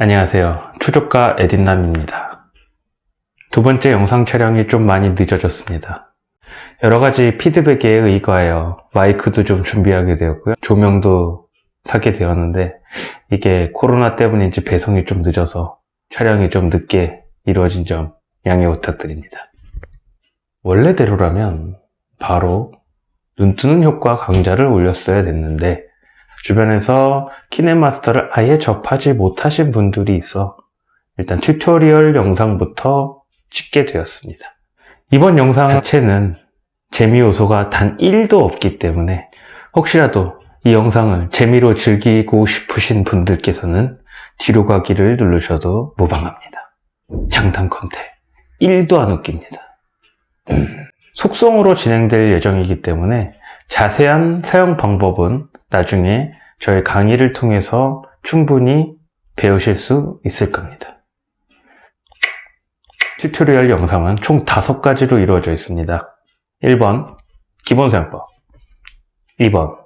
안녕하세요. 초조가 에딘남입니다. 두 번째 영상 촬영이 좀 많이 늦어졌습니다. 여러가지 피드백에 의거하여 마이크도 좀 준비하게 되었고요. 조명도 사게 되었는데 이게 코로나 때문인지 배송이 좀 늦어서 촬영이 좀 늦게 이루어진 점 양해 부탁드립니다. 원래대로라면 바로 눈뜨는 효과 강좌를 올렸어야 됐는데 주변에서 키넷마스터를 아예 접하지 못하신 분들이 있어 일단 튜토리얼 영상부터 찍게 되었습니다. 이번 영상 자체는 재미 요소가 단 1도 없기 때문에 혹시라도 이 영상을 재미로 즐기고 싶으신 분들께서는 뒤로 가기를 누르셔도 무방합니다. 장단 컨텐 1도 안 웃깁니다. 속성으로 진행될 예정이기 때문에 자세한 사용 방법은 나중에 저희 강의를 통해서 충분히 배우실 수 있을 겁니다. 튜토리얼 영상은 총 5가지로 이루어져 있습니다. 1번 기본 사용법, 2번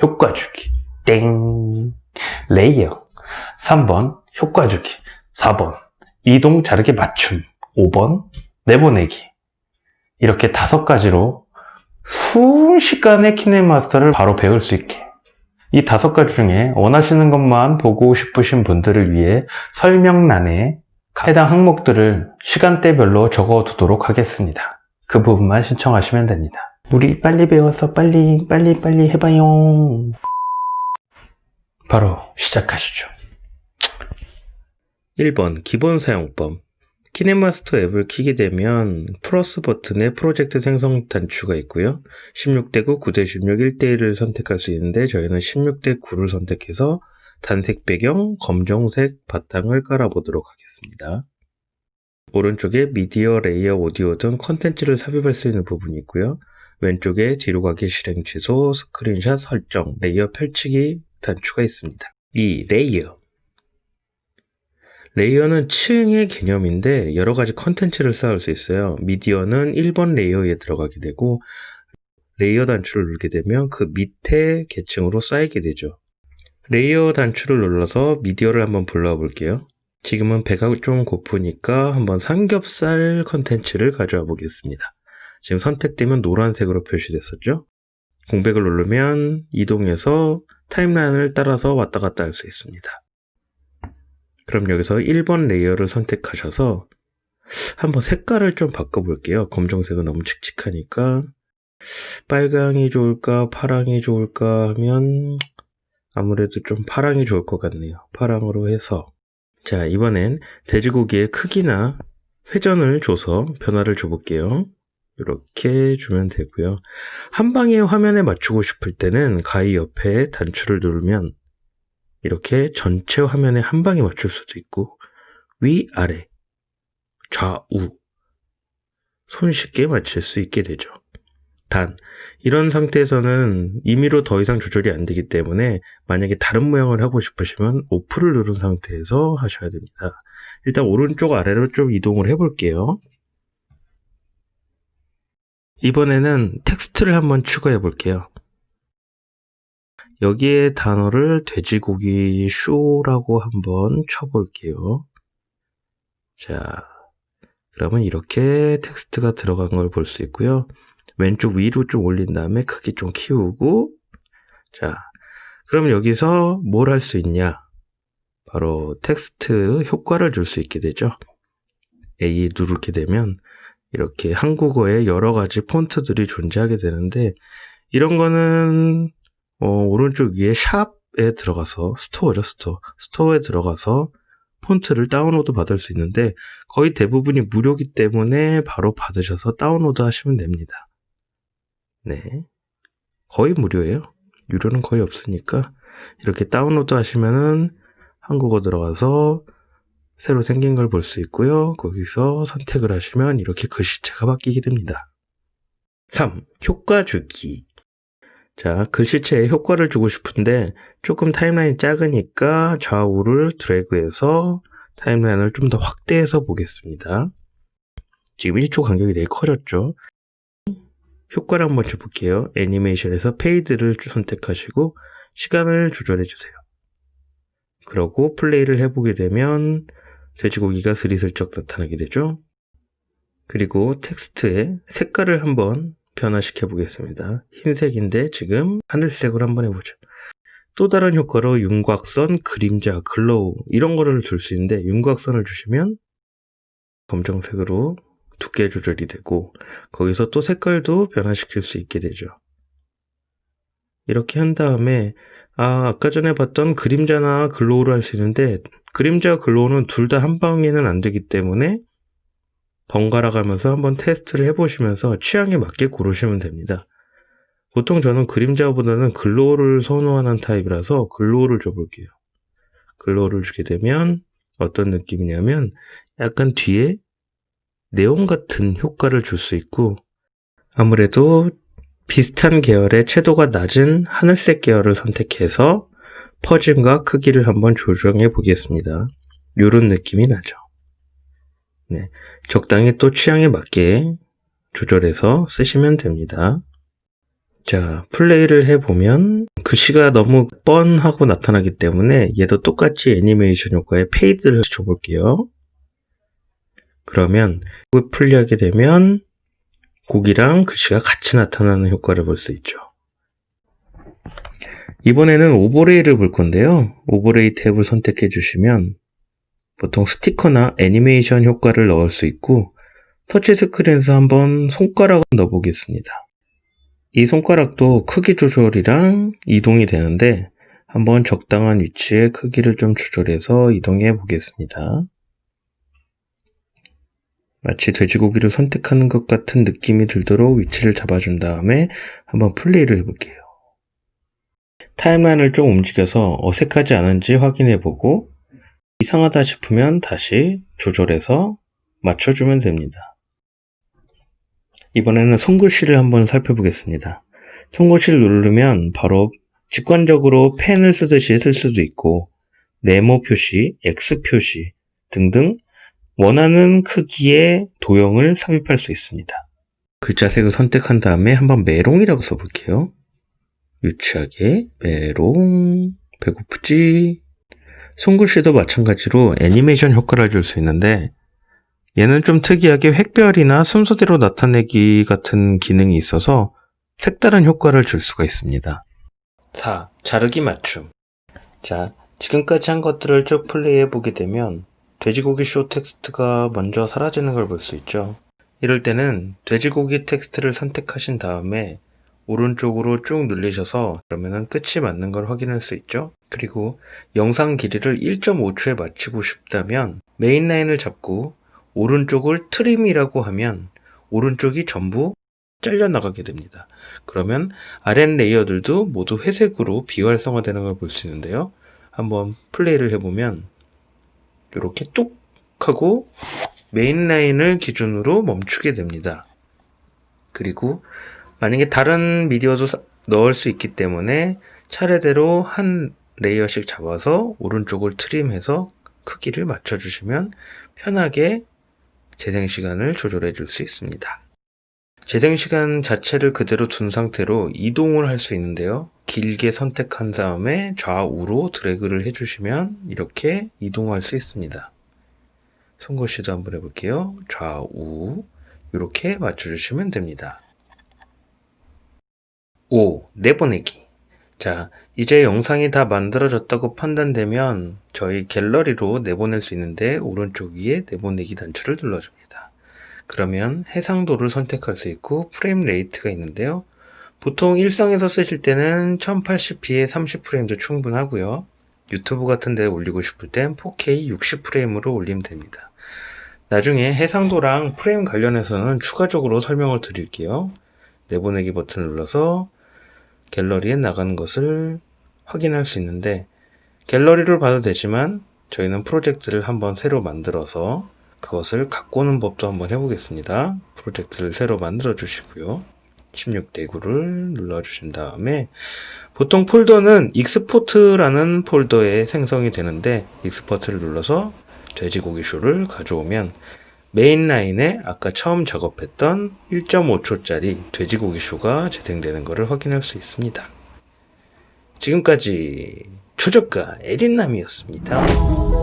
효과 주기 땡 레이어, 3번 효과 주기, 4번 이동 자르기 맞춤, 5번 내보내기. 이렇게 5가지로 순식간에 키넷마스터를 바로 배울 수 있게, 이 5가지 중에 원하시는 것만 보고 싶으신 분들을 위해 설명란에 해당 항목들을 시간대별로 적어두도록 하겠습니다. 그 부분만 신청하시면 됩니다. 우리 빨리 배워서 빨리 해봐요. 바로 시작하시죠. 1번 기본 사용법. 키넷마스터 앱을 켜게 되면 플러스 버튼에 프로젝트 생성 단추가 있고요. 16:9, 9:16, 1:1을 선택할 수 있는데 저희는 16:9를 선택해서 단색 배경, 검정색 바탕을 깔아보도록 하겠습니다. 오른쪽에 미디어, 레이어, 오디오 등 컨텐츠를 삽입할 수 있는 부분이 있고요. 왼쪽에 뒤로 가기 실행 취소, 스크린샷 설정, 레이어 펼치기 단추가 있습니다. 2. 레이어. 레이어는 층의 개념인데 여러가지 컨텐츠를 쌓을 수 있어요. 미디어는 1번 레이어에 들어가게 되고 레이어 단추를 누르게 되면 그 밑에 계층으로 쌓이게 되죠. 레이어 단추를 눌러서 미디어를 한번 불러와 볼게요. 지금은 배가 좀 고프니까 한번 삼겹살 컨텐츠를 가져와 보겠습니다. 지금 선택되면 노란색으로 표시됐었죠. 공백을 누르면 이동해서 타임라인을 따라서 왔다 갔다 할 수 있습니다. 그럼 여기서 1번 레이어를 선택하셔서 한번 색깔을 좀 바꿔볼게요. 검정색은 너무 칙칙하니까 빨강이 좋을까 파랑이 좋을까 하면 아무래도 좀 파랑이 좋을 것 같네요. 파랑으로 해서, 자, 이번엔 돼지고기의 크기나 회전을 줘서 변화를 줘볼게요. 이렇게 주면 되고요. 한 방에 화면에 맞추고 싶을 때는 가위 옆에 단추를 누르면 이렇게 전체 화면에 한 방에 맞출 수도 있고 위아래, 좌우 손쉽게 맞출 수 있게 되죠. 단, 이런 상태에서는 임의로 더 이상 조절이 안 되기 때문에 만약에 다른 모양을 하고 싶으시면 오프를 누른 상태에서 하셔야 됩니다. 일단 오른쪽 아래로 좀 이동을 해볼게요. 이번에는 텍스트를 한번 추가해 볼게요. 여기에 단어를 돼지고기 쇼라고 한번 쳐볼게요. 자, 그러면 이렇게 텍스트가 들어간 걸 볼 수 있고요. 왼쪽 위로 좀 올린 다음에 크기 좀 키우고, 자, 그럼 여기서 뭘 할 수 있냐? 바로 텍스트 효과를 줄 수 있게 되죠. A 누르게 되면 이렇게 한국어에 여러 가지 폰트들이 존재하게 되는데, 이런 거는 오른쪽 위에 샵에 들어가서 스토어죠, 스토어에 들어가서 폰트를 다운로드 받을 수 있는데 거의 대부분이 무료이기 때문에 바로 받으셔서 다운로드 하시면 됩니다. 네, 거의 무료예요. 유료는 거의 없으니까 이렇게 다운로드 하시면은 한국어 들어가서 새로 생긴 걸 볼 수 있고요. 거기서 선택을 하시면 이렇게 글씨체가 바뀌게 됩니다. 3. 효과 주기. 자, 글씨체에 효과를 주고 싶은데 조금 타임라인이 작으니까 좌우를 드래그해서 타임라인을 좀 더 확대해서 보겠습니다. 지금 1초 간격이 되게 커졌죠. 효과를 한번 줘볼게요. 애니메이션에서 페이드를 선택하시고 시간을 조절해 주세요. 그러고 플레이를 해보게 되면 돼지고기가 스리슬쩍 나타나게 되죠. 그리고 텍스트의 색깔을 한번 변화시켜 보겠습니다. 흰색인데 지금 하늘색으로 한번 해보죠. 또 다른 효과로 윤곽선, 그림자, 글로우 이런 거를 줄 수 있는데 윤곽선을 주시면 검정색으로 두께 조절이 되고 거기서 또 색깔도 변화시킬 수 있게 되죠. 이렇게 한 다음에 아까 전에 봤던 그림자나 글로우를 할 수 있는데 그림자, 글로우는 둘 다 한 방에는 안 되기 때문에 번갈아 가면서 한번 테스트를 해보시면서 취향에 맞게 고르시면 됩니다. 보통 저는 그림자보다는 글로우를 선호하는 타입이라서 글로우를 줘볼게요. 글로우를 주게 되면 어떤 느낌이냐면 약간 뒤에 네온 같은 효과를 줄 수 있고 아무래도 비슷한 계열의 채도가 낮은 하늘색 계열을 선택해서 퍼짐과 크기를 한번 조정해 보겠습니다. 이런 느낌이 나죠. 네, 적당히 또 취향에 맞게 조절해서 쓰시면 됩니다. 자, 플레이를 해보면 글씨가 너무 뻔하고 나타나기 때문에 얘도 똑같이 애니메이션 효과에 페이드를 줘볼게요. 그러면 플레이하게 되면 고기랑 글씨가 같이 나타나는 효과를 볼 수 있죠. 이번에는 오버레이를 볼 건데요. 오버레이 탭을 선택해 주시면 보통 스티커나 애니메이션 효과를 넣을 수 있고 터치 스크린에서 한번 손가락을 넣어 보겠습니다. 이 손가락도 크기 조절이랑 이동이 되는데 한번 적당한 위치에 크기를 좀 조절해서 이동해 보겠습니다. 마치 돼지고기를 선택하는 것 같은 느낌이 들도록 위치를 잡아준 다음에 한번 플레이를 해볼게요. 타임라인을 좀 움직여서 어색하지 않은지 확인해보고 이상하다 싶으면 다시 조절해서 맞춰주면 됩니다. 이번에는 손글씨를 한번 살펴보겠습니다. 손글씨를 누르면 바로 직관적으로 펜을 쓰듯이 쓸 수도 있고 네모 표시, X 표시 등등 원하는 크기의 도형을 삽입할 수 있습니다. 글자색을 선택한 다음에 한번 메롱이라고 써볼게요. 유치하게 메롱, 배고프지? 손글씨도 마찬가지로 애니메이션 효과를 줄 수 있는데 얘는 좀 특이하게 획별이나 순서대로 나타내기 같은 기능이 있어서 색다른 효과를 줄 수가 있습니다. 4. 자르기 맞춤. 자, 지금까지 한 것들을 쭉 플레이해 보게 되면 돼지고기 쇼 텍스트가 먼저 사라지는 걸 볼 수 있죠. 이럴 때는 돼지고기 텍스트를 선택하신 다음에 오른쪽으로 쭉 늘리셔서 그러면은 끝이 맞는 걸 확인할 수 있죠. 그리고 영상 길이를 1.5초에 맞추고 싶다면 메인 라인을 잡고 오른쪽을 트림이라고 하면 오른쪽이 전부 잘려나가게 됩니다. 그러면 아랫 레이어들도 모두 회색으로 비활성화되는 걸 볼 수 있는데요. 한번 플레이를 해보면 이렇게 뚝 하고 메인 라인을 기준으로 멈추게 됩니다. 그리고 만약에 다른 미디어도 넣을 수 있기 때문에 차례대로 한 레이어씩 잡아서 오른쪽을 트림해서 크기를 맞춰주시면 편하게 재생시간을 조절해 줄 수 있습니다. 재생시간 자체를 그대로 둔 상태로 이동을 할 수 있는데요. 길게 선택한 다음에 좌우로 드래그를 해주시면 이렇게 이동할 수 있습니다. 손글씨도 한번 해볼게요. 좌우 이렇게 맞춰주시면 됩니다. 5. 내보내기. 자, 이제 영상이 다 만들어졌다고 판단되면 저희 갤러리로 내보낼 수 있는데 오른쪽 위에 내보내기 단추를 눌러줍니다. 그러면 해상도를 선택할 수 있고 프레임 레이트가 있는데요. 보통 일상에서 쓰실 때는 1080p에 30프레임도 충분하고요. 유튜브 같은 데 올리고 싶을 땐 4K 60프레임으로 올리면 됩니다. 나중에 해상도랑 프레임 관련해서는 추가적으로 설명을 드릴게요. 내보내기 버튼을 눌러서 갤러리에 나가는 것을 확인할 수 있는데 갤러리를 봐도 되지만 저희는 프로젝트를 한번 새로 만들어서 그것을 갖고 오는 법도 한번 해보겠습니다. 프로젝트를 새로 만들어 주시고요. 16대9를 눌러주신 다음에 보통 폴더는 익스포트라는 폴더에 생성이 되는데 익스포트를 눌러서 돼지고기 쇼를 가져오면 메인 라인에 아까 처음 작업했던 1.5초짜리 돼지고기 쇼가 재생되는 것을 확인할 수 있습니다. 지금까지 초저가 에딘남이었습니다.